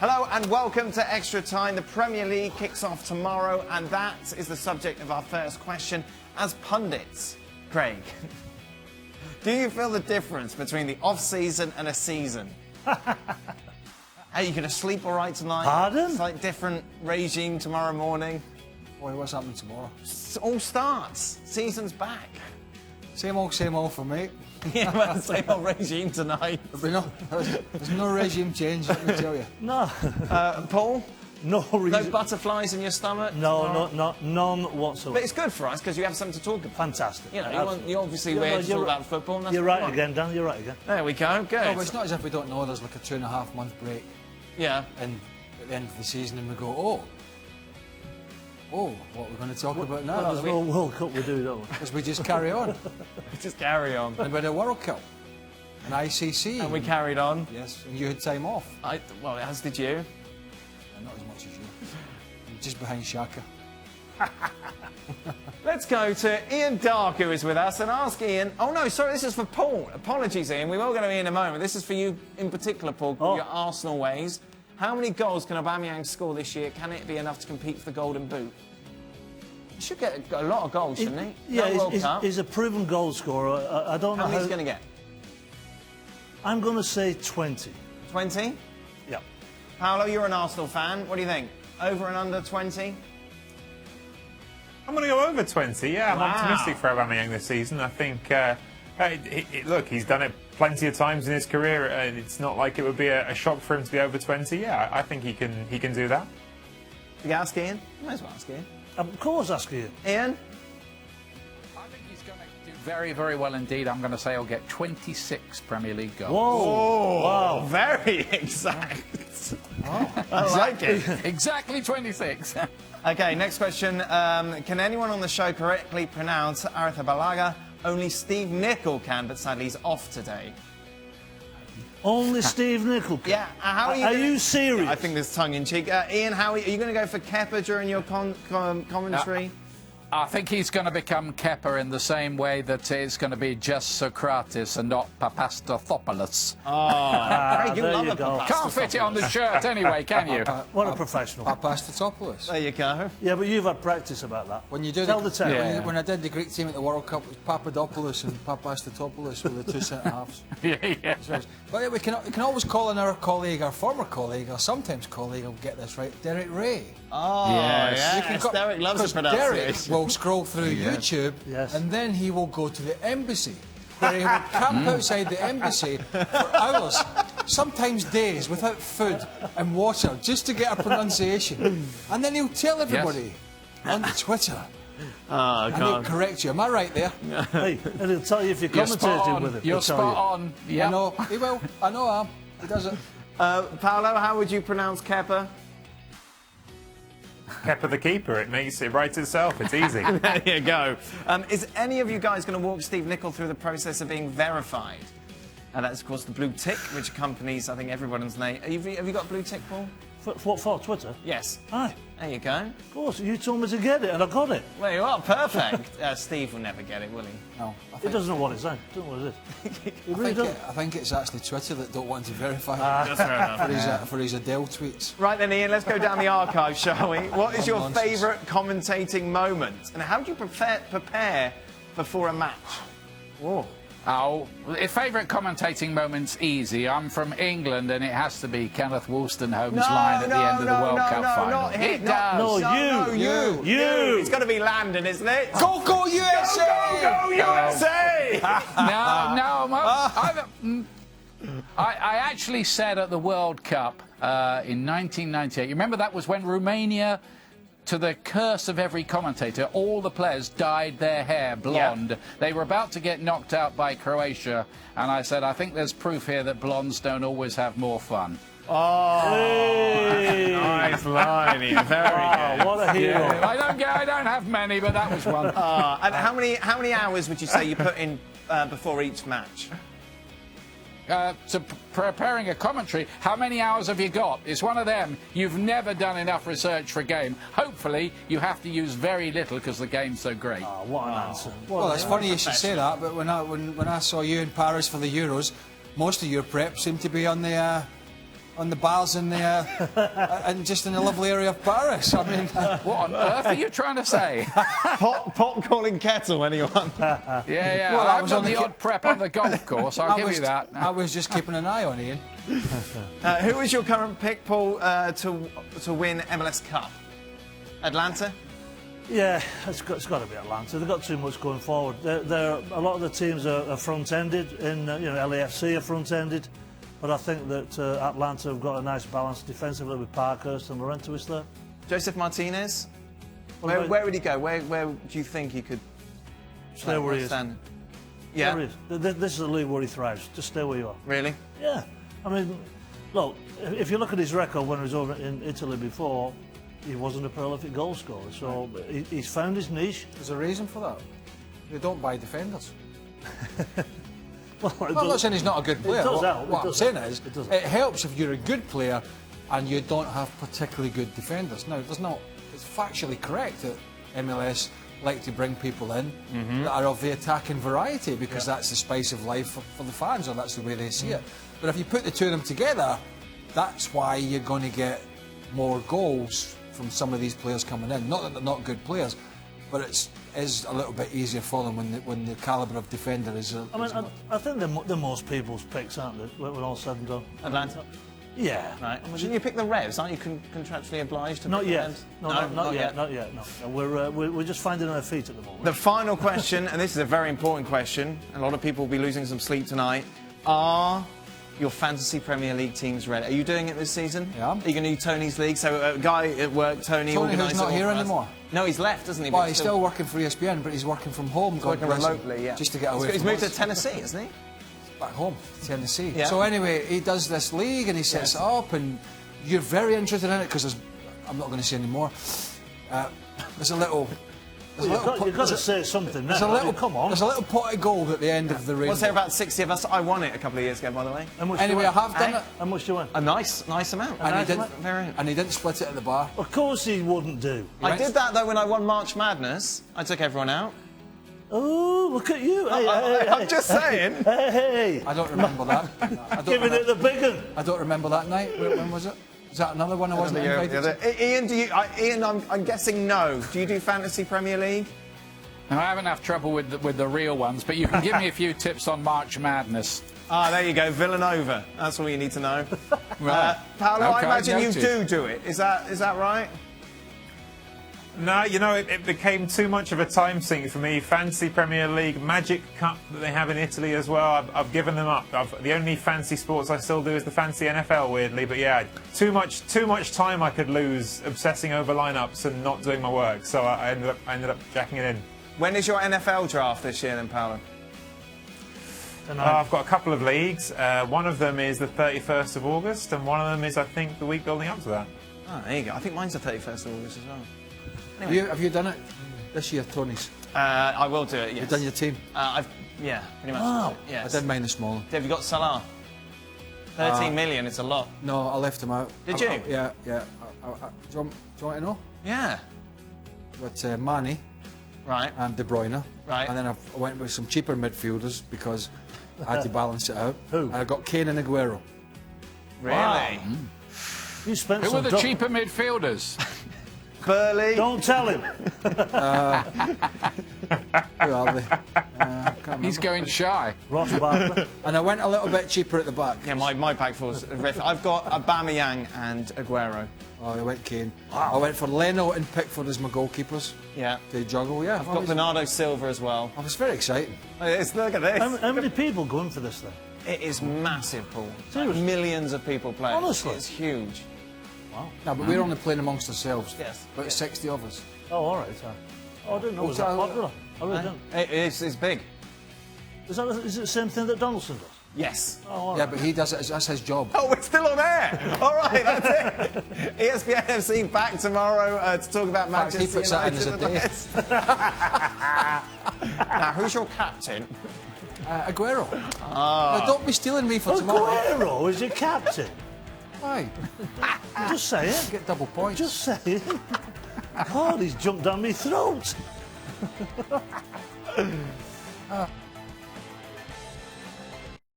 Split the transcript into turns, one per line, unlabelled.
Hello and welcome to Extra Time. The Premier League kicks off tomorrow and that is the subject of our first question. As pundits, Craig, do you feel the difference between the off-season and a season? Are you going to sleep all right tonight?
Pardon?
It's like different regime tomorrow morning.
Boy, what's happening tomorrow?
It all starts. Season's back.
Same old for me.
Yeah, well, same old regime tonight.
There's no regime change, let me tell you.
No.
Paul?
No reason.
No butterflies in your stomach?
No, none whatsoever.
But it's good for us because you have something to talk about.
Fantastic.
You know, you obviously we're to talk about football. And that's
you're
what
right
you want.
again, Dan. You're right again.
There we go. Good.
No, but it's not as if we don't know there's like a 2.5 month break.
Yeah.
And at the end of the season, and we go, what we're going to talk about now?
Well, there's no World Cup we do, don't we?
Because we just carry on.
Just carry on.
And we had a World Cup, an ICC.
And we carried on.
Yes, and you had time off.
Well, as did you.
Not as much as you. I'm just behind Shaka.
Let's go to Ian Darke, who is with us, and ask Ian... Oh, no, sorry, this is for Paul. Apologies, Ian. We will go to Ian in a moment. This is for you in particular, Paul, your Arsenal ways. How many goals can Aubameyang score this year? Can it be enough to compete for the Golden Boot? He should get a lot of goals, shouldn't he?
Yeah, he's a proven goal scorer. I don't know
how many he's going to get.
I'm going to say 20.
20?
Yeah.
Paolo, you're an Arsenal fan. What do you think? Over and under 20?
I'm going to go over 20, yeah. I'm optimistic for Aubameyang this season. I think, look, he's done it plenty of times in his career. It's not like it would be a shock for him to be over 20. Yeah, I think he can do that.
You ask Ian? Might as well ask Ian.
Of course, ask Ian.
Ian?
I think he's going to do very, very well indeed. I'm going to say he'll get 26 Premier League goals.
Whoa! Wow!
Very exact. I like it.
Exactly 26.
Okay, next question. Can anyone on the show correctly pronounce Arrizabalaga? Only Steve Nicol can, but sadly he's off today.
Only Steve Nicol can?
Yeah. How are
you serious?
I think there's tongue-in-cheek. Ian, are you going to go for Kepa during your commentary?
I think he's going to become Kepa in the same way that it's going to be just Socrates and not Papastathopoulos.
Craig, you love the
Can't fit it on the shirt anyway, can you?
What a professional.
Papastathopoulos.
There you go.
Yeah, but you've had practice about that.
When you do
Tell the tale.
Yeah.
When I did the Greek team at the World Cup, it was Papadopoulos and Papastathopoulos were the two centre-halves.
Yeah.
But yeah, we can always call on our colleague, our former colleague, or sometimes colleague, will get this right, Derek Ray.
Oh, yes. Derek loves the pronunciation.
Derek will scroll through YouTube, and then he will go to the embassy, where he will camp outside the embassy for hours, sometimes days, without food and water, just to get a pronunciation. And then he'll tell everybody on Twitter. And he'll correct you. Am I right there?
Hey, and he'll tell you if you're commentating with him.
You're spot on. Yeah.
I know. He will. I know I am. He doesn't.
Paolo, how would you pronounce Kepa?
Kepa the keeper, it writes itself. It's easy.
There you go. Is any of you guys going to walk Steve Nicol through the process of being verified? And that's, of course, the blue tick, which accompanies, I think, everyone's name. Have you got a blue tick, Paul?
What for? Twitter?
Yes.
Aye.
There you go.
Of course, you told me to get it, and I got it.
There you are. Perfect. Steve will never get it, will he?
No.
He doesn't know what it's like. Don't know what it is. He really doesn't.
I think it's actually Twitter that don't want to verify
That's fair enough.
for his Adele tweets.
Right then, Ian, let's go down the archive, shall we? What is your
Nonsense.
favourite commentating moment? And how do you prepare before a match?
Oh.
Oh, favourite commentating moment's easy. I'm from England, and it has to be Kenneth Wolstenholme's line at the end of the World Cup final.
Not him.
It does.
You. It's got to be Landon, isn't it?
Go USA!
Go USA!
I actually said at the World Cup in 1998, you remember that was when Romania, to the curse of every commentator, all the players dyed their hair blonde. Yep. They were about to get knocked out by Croatia, and I said, I think there's proof here that blondes don't always have more fun.
Oh, hey. Nice line, Ian. Very good.
What a hero!
Yeah. I don't have many, but that was one.
And how many hours would you say you put in before each match?
To preparing a commentary, how many hours have you got? It's one of them. You've never done enough research for a game. Hopefully, you have to use very little because the game's so great.
Oh, what an answer.
Well, it's funny you should say that, but when I saw you in Paris for the Euros, most of your prep seemed to be on the on the bars in there, and just in the lovely area of Paris. I mean,
What on earth are you trying to say?
Pot calling kettle, anyone?
Yeah.
Well,
I've done the odd prep on the golf course, I'll give you that.
I was just keeping an eye on Ian.
Who is your current pick, Paul, to win MLS Cup? Atlanta?
Yeah, it's got to be Atlanta. They've got too much going forward. A lot of the teams are front-ended. LAFC are front-ended. But I think that Atlanta have got a nice balance defensively with Parkhurst and Laurento is there.
Josef Martinez? Where would he go? Where do you think he could
stay where he is?
Yeah.
Where he is. This is a league where he thrives. Just stay where you are.
Really?
Yeah. I mean, look, if you look at his record when he was over in Italy before, he wasn't a prolific goal scorer. So he's found his niche.
There's a reason for that. They don't buy defenders.
Well,
I'm not saying he's not a good player.
It does help.
What I'm saying is, it helps if you're a good player and you don't have particularly good defenders. Now, it's factually correct that MLS like to bring people in that are of the attacking variety because that's the spice of life for the fans, or that's the way they see it. But if you put the two of them together, that's why you're going to get more goals from some of these players coming in. Not that they're not good players, but it is a little bit easier for them when the calibre of defender is.
I think they're most people's picks, aren't they? When all said and done.
Atlanta?
Yeah.
Right. Shouldn't you pick the Revs? Aren't you contractually obliged to
Not
pick the
yet.
Revs?
Not yet. No. We're just finding our feet at the moment.
The final question, and this is a very important question, a lot of people will be losing some sleep tonight. Are your fantasy Premier League teams ready? Are you doing it this season?
Yeah.
Are you going to do Tony's league? So a guy at work, Tony
Tony,
organised
who's not
it all
here
for us.
anymore.
No, he's left, doesn't he?
Well,
But
he's still working for ESPN, but he's working from home. God
working
bless him,
remotely, yeah.
just to get away
He's
from
moved
us.
to Tennessee, hasn't he?
Back home, Tennessee.
Yeah.
So anyway, he does this league and he sets it up, and you're very interested in it because I'm not going to say any more. There's a little.
You've got to say something now.
There's a little.
Come on.
There's a little pot of gold at the end of the race.
Was there about 60 of us? I won it a couple of years ago, by the way.
Anyway, I have done it.
How much do you win?
A nice amount.
And he didn't split it at the bar.
Of course he wouldn't do.
I did that though when I won March Madness. I took everyone out.
Oh, look at you.
I'm just saying.
Hey.
I don't remember that.
Giving it the big one.
I don't remember that night. When was it? Is that another one I wasn't invited to?
Ian, I'm guessing no. Do you do Fantasy Premier League?
No, I have enough trouble with the real ones, but you can give me a few tips on March Madness.
Ah, there you go, Villanova. That's all you need to know. Right. Paolo,
Okay,
I imagine
noted.
you do it. Is that right?
No, it became too much of a time sink for me. Fantasy Premier League, Magic Cup that they have in Italy as well. I've given them up. The only fancy sports I still do is the fancy NFL, weirdly. But yeah, too much time I could lose obsessing over lineups and not doing my work. So I ended up jacking it in.
When is your NFL draft this year then, Paolo?
I've got a couple of leagues. One of them is the 31st of August, and one of them is, I think, the week building up to that.
Oh, there you go. I think mine's the 31st of August as well.
Anyway. Have you done it this year, Tony's?
I will do it, yes.
You've done your team?
Yeah, pretty much.
Wow.
Yes.
I did mine this morning.
Have you got Salah? 13 million, it's a lot.
No, I left him out.
Did you?
Yeah. Do you want to know?
Yeah.
But Manny
Right.
and De Bruyne.
Right.
And then I went with some cheaper midfielders because I had to balance it out.
Who?
And I got Kane and Aguero.
Really?
Wow. You spent
Who
some
are the cheaper midfielders?
Burley.
Don't tell him.
Who are they? Can't remember.
He's going shy.
Ross Barkley.
And I went a little bit cheaper at the back.
Yeah, my back four's horrific. I've got Aubameyang and Aguero.
Oh, I went Kane. Wow. I went for Leno and Pickford as my goalkeepers.
Yeah.
They juggle, yeah.
I've got Bernardo Silva as well.
I was very exciting.
Look at this.
How many people going for this thing?
It is massive, Paul.
Seriously?
Millions of people playing.
Honestly?
It's huge.
No, but we're only playing amongst ourselves.
Yes.
About 60 of us.
Oh, all right. I didn't know it was that popular. I really didn't.
It's big.
Is it the same thing that Donaldson does?
Yes.
Oh, all
Yeah,
right.
but he does it. That's his job.
Oh, we're still on air. All right, that's it. ESPN FC back tomorrow to talk about
fact,
Manchester
he puts that in as a
United.
day.
Now, who's your captain?
Aguero. Now, don't be stealing me for tomorrow.
Aguero is your captain.
Why?
Just say it.
Get double points.
Just say it. God, he's jumped down my throat.